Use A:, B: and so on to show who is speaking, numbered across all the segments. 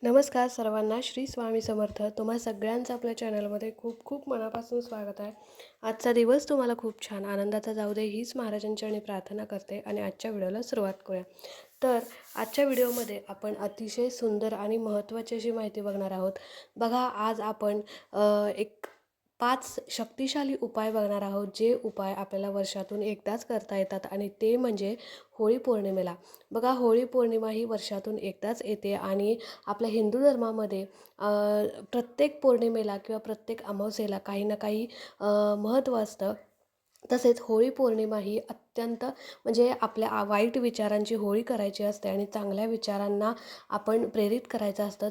A: नमस्कार सर्वांना. श्री स्वामी समर्थ. तुम्हा सगळ्यांचं आपल्या चॅनलमध्ये खूप खूप मनापासून स्वागत आहे. आजचा दिवस तुम्हाला खूप छान आनंदाचा जाऊ दे हीच महाराजांचरणी प्रार्थना करते आणि आजच्या व्हिडिओला सुरुवात करूया. तर आजच्या व्हिडिओमध्ये आपण अतिशय सुंदर आणि महत्त्वाची अशी माहिती बघणार आहोत. बघा, आज आपण एक 5 शक्तिशाली उपाय बघणार आहोत, जे उपाय आपल्याला वर्षातून एकदाच करता येतात आणि ते म्हणजे होळी पौर्णिमेला. बघा, होळी पौर्णिमा ही वर्षातून एकदाच येते आणि आपल्या हिंदू धर्मामध्ये प्रत्येक पौर्णिमेला किंवा प्रत्येक अमावस्येला काही ना काही महत्त्व असतं. तसेच होळी पौर्णिमा ही अत्यंत म्हणजे आपल्या वाईट विचारांची होळी करायची असते आणि चांगल्या विचारांना आपण प्रेरित करायचं असतं.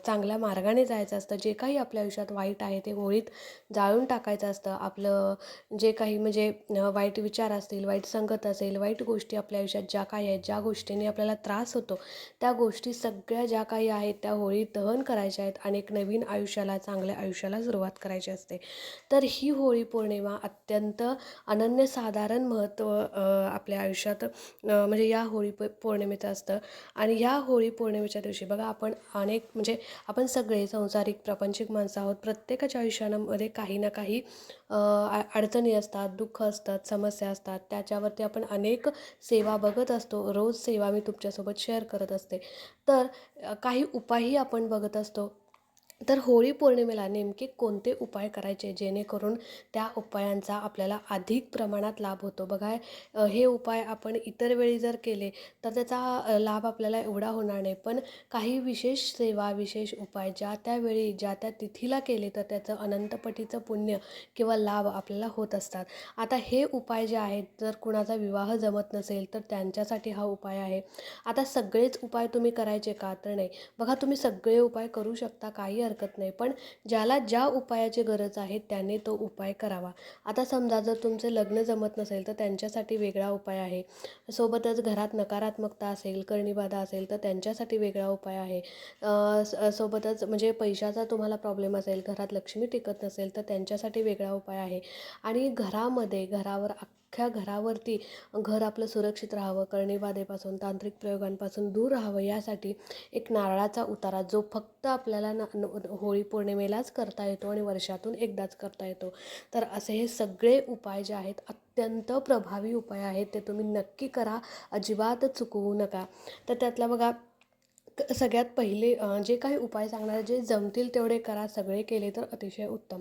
A: चांगल्या मार्गाने जायचं असतं. जे काही आपल्या आयुष्यात वाईट आहे ते होळीत जाळून टाकायचं असतं. आपलं जे काही म्हणजे वाईट विचार असतील, वाईट संगत असेल, वाईट गोष्टी आपल्या आयुष्यात ज्या काही आहेत, ज्या गोष्टींनी आपल्याला त्रास होतो, त्या गोष्टी सगळ्या ज्या काही आहेत त्या होळीत दहन करायच्या आहेत आणि एक नवीन आयुष्याला, चांगल्या आयुष्याला सुरुवात करायची असते. तर ही होळी पौर्णिमा अत्यंत अनन्यसाधारण महत्त्व आपल्या आयुष्यात म्हणजे या पौर्णिमेचं असतं. आणि ह्या होळी पौर्णिमेच्या दिवशी बघा, आपण अनेक म्हणजे आपण सगळे संसारिक प्रापंचिक माणसं आहोत. प्रत्येकाच्या आयुष्यामध्ये काही ना काही अडचणी असतात, दुःख असतात, समस्या असतात. त्याच्यावरती आपण अनेक सेवा बघत असतो. रोज सेवा मी तुमच्यासोबत शेअर करत असते. तर काही उपायही आपण बघत असतो. तर होळी पौर्णिमेला नेमके कोणते उपाय करायचे जेणेकरून त्या उपायांचा आपल्याला अधिक प्रमाणात लाभ होतो. बघा, हे उपाय आपण इतर वेळी जर केले तर त्याचा लाभ आपल्याला एवढा होणार नाही. पण काही विशेष सेवा, विशेष उपाय ज्या त्यावेळी ज्या त्या तिथीला केले तर त्याचं अनंतपटीचं पुण्य किंवा लाभ आपल्याला होत असतात. आता हे उपाय जे आहेत, जर कुणाचा विवाह जमत नसेल तर त्यांच्यासाठी हा उपाय आहे. आता सगळेच उपाय तुम्ही करायचे का? तर नाही. बघा, तुम्ही सगळे उपाय करू शकता, काही हरकत नाही. पण ज्याला ज्या उपायाची गरज आहे त्याने तो उपाय करावा. आता समजा जर तुमचं लग्न जमत नसेल तर त्यांच्यासाठी वेगळा उपाय आहे. सोबतच घरात नकारात्मकता असेल, करणीबाधा असेल तर त्यांच्यासाठी वेगळा उपाय आहे. सोबतच म्हणजे पैशाचा तुम्हाला प्रॉब्लेम असेल, घरात लक्ष्मी टिकत नसेल तर त्यांच्यासाठी वेगळा उपाय आहे. आणि घरावर अख्ख्या घरावरती घर आपलं सुरक्षित राहावं, करणीबाधेपासून, तांत्रिक प्रयोगांपासून दूर राहावं, यासाठी एक नारळाचा उतारा जो फक्त आपल्याला होळी पौर्णिमेलाच करता येतो आणि वर्षातून एकदाच करता येतो. तर असे हे सगळे उपाय जे आहेत अत्यंत प्रभावी उपाय आहेत. ते तुम्ही नक्की करा, अजिबात चुकवू नका. तर त्यातला बघा, सगळ्यात पहिले जे काही उपाय सांगणार जे जमतील तेवढे करा. सगळे केले तर अतिशय उत्तम.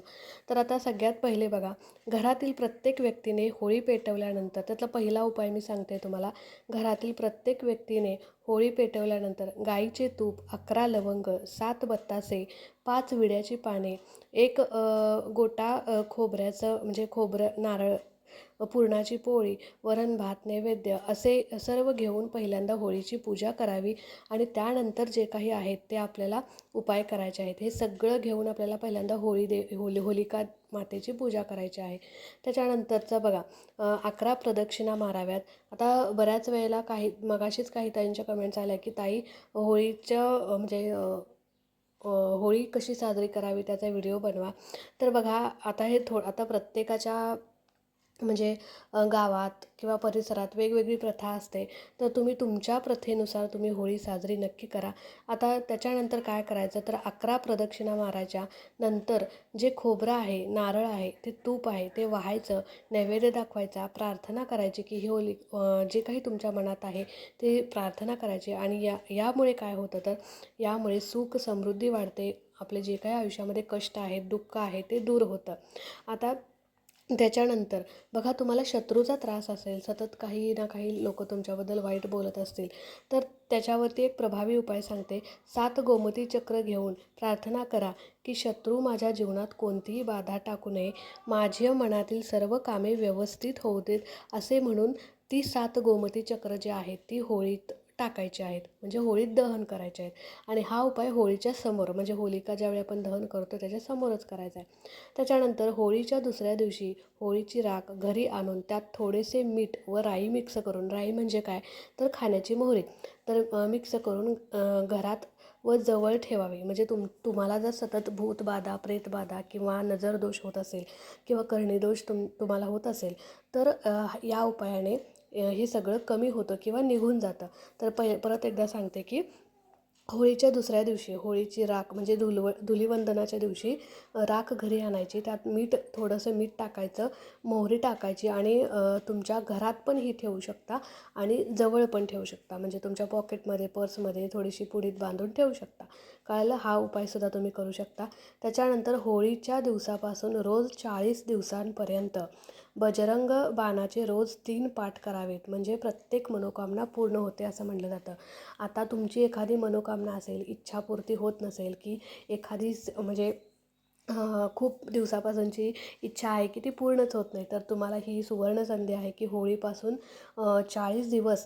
A: तर आता सगळ्यात पहिले बघा, घरातील प्रत्येक व्यक्तीने होळी पेटवल्यानंतर त्यातला पहिला उपाय मी सांगते तुम्हाला. घरातील प्रत्येक व्यक्तीने होळी पेटवल्यानंतर गाईचे तूप, 11 लवंग, 7 बत्तासे, 5 विड्याची पाने, एक गोटा खोबऱ्याचं म्हणजे नारळ, पुरणाची पोळी, वरण भात, नैवेद्य असे सर्व घेऊन पहिल्यांदा होळीची पूजा करावी. आणि त्यानंतर जे काही आहेत ते आपल्याला उपाय करायचे आहेत. हे सगळं घेऊन आपल्याला पहिल्यांदा होलिका मातेची पूजा करायची आहे. त्याच्यानंतरचं बघा, 11 प्रदक्षिणा माराव्यात. आता बऱ्याच वेळेला मगाशीच काही ताईंच्या कमेंट्स आल्या की ताई, होळीचं म्हणजे होळी कशी साजरी करावी त्याचा व्हिडिओ बनवा. तर बघा, आता आता प्रत्येकाच्या म्हणजे गावात किंवा परिसरात वेगवेगळी प्रथा असते. तर तुम्ही तुमच्या प्रथेनुसार तुम्ही होळी साजरी नक्की करा. आता त्याच्यानंतर काय करायचं, तर 11 प्रदक्षिणा मारायच्या. नंतर जे खोबरं आहे, नारळ आहे, ते तूप आहे ते वाहायचं, नैवेद्य दाखवायचा, प्रार्थना करायची की ही होळी जे काही तुमच्या मनात आहे ते प्रार्थना करायची. आणि यामुळे काय होतं, तर यामुळे सुख समृद्धी वाढते. आपले जे काही आयुष्यामध्ये कष्ट आहेत, दुःख आहे ते दूर होतं. आता त्याच्यानंतर बघा, तुम्हाला शत्रूचा त्रास असेल, सतत काही ना काही लोक तुमच्याबद्दल वाईट बोलत असतील, तर त्याच्यावरती एक प्रभावी उपाय सांगते. 7 गोमती चक्र घेऊन प्रार्थना करा की शत्रू माझ्या जीवनात कोणतीही बाधा टाकू नये, माझ्या मनातील सर्व कामे व्यवस्थित होऊ देत, असे म्हणून ती 7 गोमती चक्र जे आहेत ती होळीत टाकायची आहेत, म्हणजे होळीत दहन करायचे आहेत. आणि हा उपाय होळीच्या समोर म्हणजे होलिका ज्यावेळी आपण दहन करतो त्याच्या समोरच करायचा आहे. त्याच्यानंतर होळीच्या दुसऱ्या दिवशी होळीची राख घरी आणून त्यात थोडेसे मीठ व राई मिक्स करून, राई म्हणजे काय, तर खाण्याची मोहरी, तर मिक्स करून घरात व जवळ ठेवावी. म्हणजे तुम्हाला जर सतत भूतबाधा, प्रेतबाधा किंवा नजरदोष होत असेल किंवा कर्णीदोष तुम्हाला होत असेल तर या उपायाने हे सगळं कमी होतं किंवा निघून जातं. तर परत एकदा सांगते की होळीच्या दुसऱ्या दिवशी होळीची राख म्हणजे धुलिवंदनाच्या दिवशी राख घरी आणायची. त्यात थोडंसं मीठ टाकायचं, मोहरी टाकायची आणि तुमच्या घरात पण ही ठेवू शकता आणि जवळ पण ठेवू शकता. म्हणजे तुमच्या पॉकेटमध्ये, पर्समध्ये थोडीशी पुडीत बांधून ठेवू शकता. कळालं? हा उपायसुद्धा तुम्ही करू शकता. त्याच्यानंतर होळीच्या दिवसापासून रोज 40 दिवसांपर्यंत बजरंग बाणाचे रोज 3 पाठ करावेत. म्हणजे प्रत्येक मनोकामना पूर्ण होते असं म्हटलं जातं. आता तुमची एखादी मनोकामना असेल, इच्छापूर्ती होत नसेल, की एखादी म्हणजे खूप दिवसापासूनची इच्छा आहे की ती पूर्णच होत नाही, तर तुम्हाला ही सुवर्ण संधी आहे की होळीपासून 40 दिवस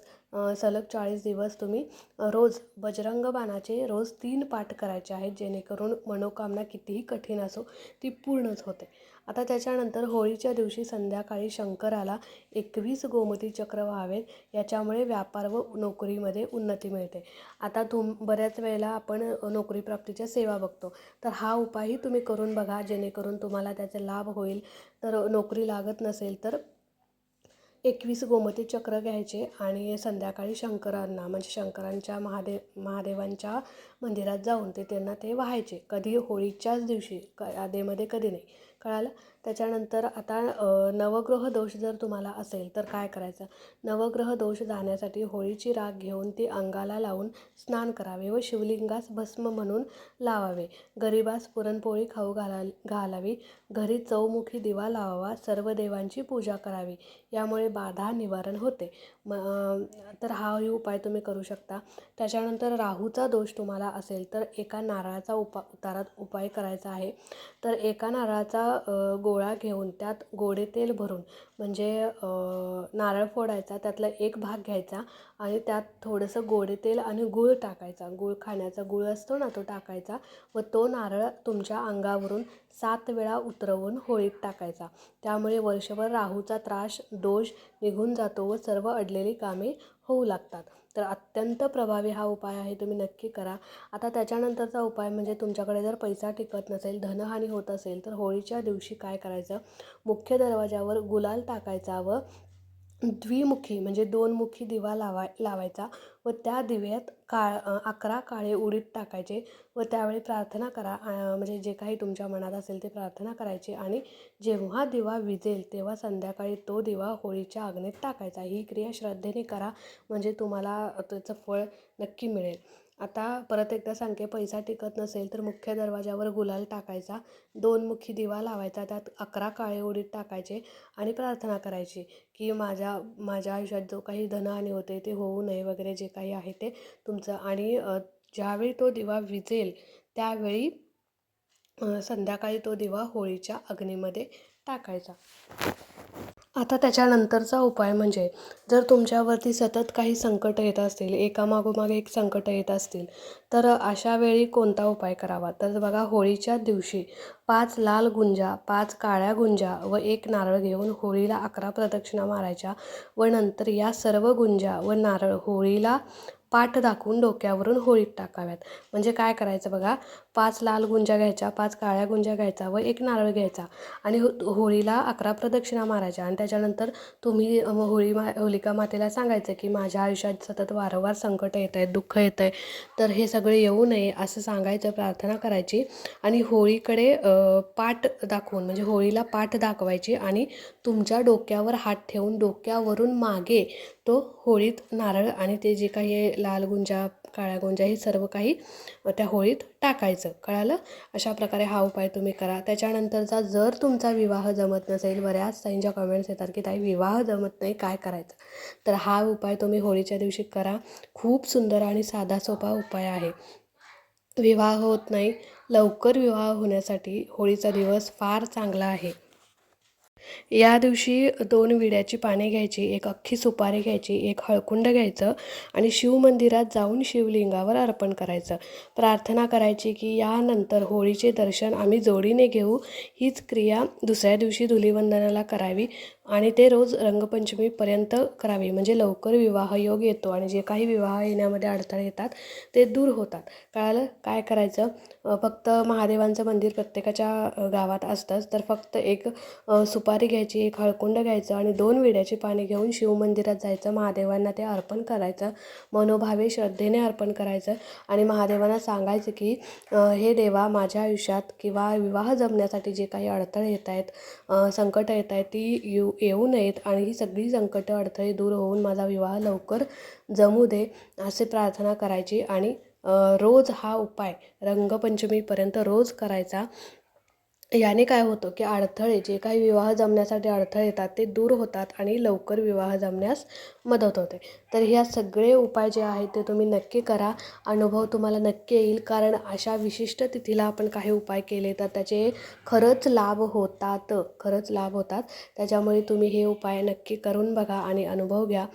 A: सलग 40 दिवस तुम्ही रोज बजरंग बाणाचे रोज 3 पाठ करायचे आहेत, जेणेकरून मनोकामना कितीही कठीण असो ती पूर्णच होते. आता त्याच्यानंतर होळीच्या दिवशी संध्याकाळी शंकराला 21 गोमती चक्र व्हावेत. याच्यामुळे व्यापार व नोकरीमध्ये उन्नती मिळते. आता बऱ्याच वेळेला आपण नोकरी प्राप्तीच्या सेवा बघतो, तर हा उपायही तुम्ही करून बघा, जेणेकरून तुम्हाला त्याचा लाभ होईल. तर नोकरी लागत नसेल तर 21 गोमती चक्र घ्यायचे आणि संध्याकाळी शंकरांना म्हणजे शंकरांच्या महादेवांच्या मंदिरात जाऊन त्यांना ते वाहायचे. कधी होळीच्याच दिवशी, आधीमध्ये कधी नाही. कळालं? त्याच्यानंतर आता नवग्रह दोष जर तुम्हाला असेल तर काय करायचं? नवग्रह दोष जाण्यासाठी होळीची राख घेऊन ती अंगाला लावून स्नान करावे व शिवलिंगास भस्म म्हणून लावावे. गरिबास पुरणपोळी खाऊ घालावी. घरी चौमुखी दिवा लावावा. सर्व देवांची पूजा करावी. यामुळे बाधा निवारण होते. तर हाही उपाय तुम्ही करू शकता. त्याच्यानंतर राहूचा दोष तुम्हाला असेल तर एका नारळाचा उपाय करायचा आहे. तर एका नारळाचा गोळा घेऊन त्यात गोडे तेल भरून म्हणजे नारळ फोडायचा, त्यातला एक भाग घ्यायचा आणि त्यात थोडंसं गोडे तेल आणि गूळ टाकायचा. खाण्याचा गूळ असतो ना, तो टाकायचा व तो नारळ तुमच्या अंगावरून 7 वेळा उतरवून होळीत टाकायचा. त्यामुळे वर्षभर राहूचा त्रास, दोष निघून जातो व सर्व अडलेली कामे होऊ लागतात. तर अत्यंत प्रभावी हा उपाय आहे, तुम्ही नक्की करा. आता त्याच्यानंतरचा उपाय म्हणजे तुमच्याकडे जर पैसा टिकत नसेल, धनहानी होत असेल, तर होळीच्या दिवशी काय करायचं? मुख्य दरवाजावर गुलाल टाकायचा व द्विमुखी म्हणजे 2 मुखी दिवा लावायचा व त्या दिव्यात 11 काळे उडीद टाकायचे व त्यावेळी प्रार्थना करा. म्हणजे जे काही तुमच्या मनात असेल ते प्रार्थना करायची आणि जेव्हा दिवा विझेल तेव्हा संध्याकाळी तो दिवा होळीच्या अग्नीत टाकायचा. ही क्रिया श्रद्धेने करा, म्हणजे तुम्हाला त्याचं फळ नक्की मिळेल. आता परत एकदा सांगते, पैसा टिकत नसेल तर मुख्य दरवाजावर गुलाल टाकायचा, 2 मुखी दिवा लावायचा, त्यात 11 काळे उडीद टाकायचे आणि प्रार्थना करायची की माझ्या आयुष्यात जो काही धनहानी होते ते होऊ नये वगैरे, जे काही आहे ते तुमचं. आणि ज्यावेळी तो दिवा विझेल त्यावेळी संध्याकाळी तो दिवा होळीच्या अग्नीमध्ये टाकायचा. आता त्याच्यानंतरचा उपाय म्हणजे जर तुमच्यावरती सतत काही संकट येत असतील, एकामागोमाग एक संकट येत असतील, तर अशा वेळी कोणता उपाय करावा? तर बघा, होळीच्या दिवशी 5 लाल गुंजा, 5 काळ्या गुंजा व 1 नारळ घेऊन होळीला 11 प्रदक्षिणा मारायच्या व नंतर या सर्व गुंजा व नारळ होळीला पाठ दाखवून डोक्यावरून होळीत टाकाव्यात. म्हणजे काय करायचं बघा, 5 लाल गुंजा घ्यायच्या, 5 काळ्या गुंजा घ्यायचा व 1 नारळ घ्यायचा आणि होळीला 11 प्रदक्षिणा मारायच्या. आणि त्याच्यानंतर तुम्ही होलिका मातेला सांगायचं की माझ्या आयुष्यात सतत वारंवार संकट येत आहेत, दुःख येतं आहे, तर हे सगळे येऊ नये असं सांगायचं, प्रार्थना करायची आणि होळीकडे पाठ दाखवून म्हणजे होळीला पाठ दाखवायची आणि तुमच्या डोक्यावर हात ठेवून डोक्यावरून मागे तो होळीत नारळ आणि ते जे काही लाल गुंजा, काळ्या गुंजा हे सर्व काही त्या होळीत टाकायचं. कळालं? अशा प्रकारे हा उपाय तुम्ही करा. त्याच्यानंतरचा, जर तुमचा विवाह जमत नसेल, बऱ्याच ताईंच्या कमेंट्स येतात की ताई विवाह जमत नाही, काय करायचं? तर हा उपाय तुम्ही होळीच्या दिवशी करा. खूप सुंदर आणि साधा सोपा उपाय आहे. विवाह होत नाही, लवकर विवाह होण्यासाठी होळीचा दिवस फार चांगला आहे. या दिवशी 2 विड्याची पाने घ्यायची, 1 अख्खी सुपारी घ्यायची, 1 हळकुंड घ्यायचं आणि शिवमंदिरात जाऊन शिवलिंगावर अर्पण करायचं. प्रार्थना करायची की यानंतर होळीचे दर्शन आम्ही जोडीने घेऊ. हीच क्रिया दुसऱ्या दिवशी धुलिवंदनाला करावी आणि ते रोज रंगपंचमीपर्यंत करावे, म्हणजे लवकर विवाह योग येतो आणि जे काही विवाह येण्यामध्ये अडथळे येतात ते दूर होतात. कळालं? काय करायचं, फक्त महादेवांचं मंदिर प्रत्येकाच्या गावात असतंच, तर फक्त एक सुपारी घ्यायची, एक हळकुंड घ्यायचं आणि 2 विड्याची पाने घेऊन शिवमंदिरात जायचं, महादेवांना ते अर्पण करायचं, मनोभावे श्रद्धेने अर्पण करायचं आणि महादेवांना सांगायचं की हे देवा, माझ्या आयुष्यात किंवा विवाह जमण्यासाठी जे काही अडथळे येत आहेत, संकटं येत आहेत, ती येऊ नयेत आणि ही सगळी संकटं अडथळे दूर होऊन माझा विवाह लवकर जमू दे, असे प्रार्थना करायची. आणि रोज हा उपाय रंगपंचमीपर्यंत रोज करायचा. याने काय होतं की अडथळे, जे काही विवाह जमण्यासाठी अडथळे येतात ते दूर होतात आणि लवकर विवाह जमण्यास मदत होते. तर ह्या सगळे उपाय जे आहेत ते तुम्ही नक्की करा. अनुभव तुम्हाला नक्की येईल, कारण अशा विशिष्ट तिथीला आपण काही उपाय केले तर त्याचे खरंच लाभ होतात, खरंच लाभ होतात. त्याच्यामुळे तुम्ही हे उपाय नक्की करून बघा आणि अनुभव घ्या.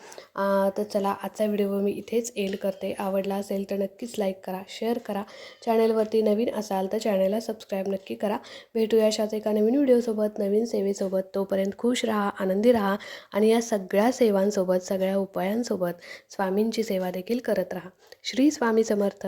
A: तर चला, आजचा व्हिडिओ मी इथेच एंड करते. आवडला असेल तर नक्कीच लाईक करा, शेअर करा. चॅनलवरती नवीन असाल तर चॅनलला सबस्क्राईब नक्की करा. भेटूया अशाच एका नवीन व्हिडिओसोबत, नवीन सेवेसोबत. तोपर्यंत खुश राहा, आनंदी राहा आणि या सगळ्या सेवांसोबत, सगळ्या उपायांसोबत स्वामींची सेवा देखील करत राहा. श्री स्वामी समर्थ.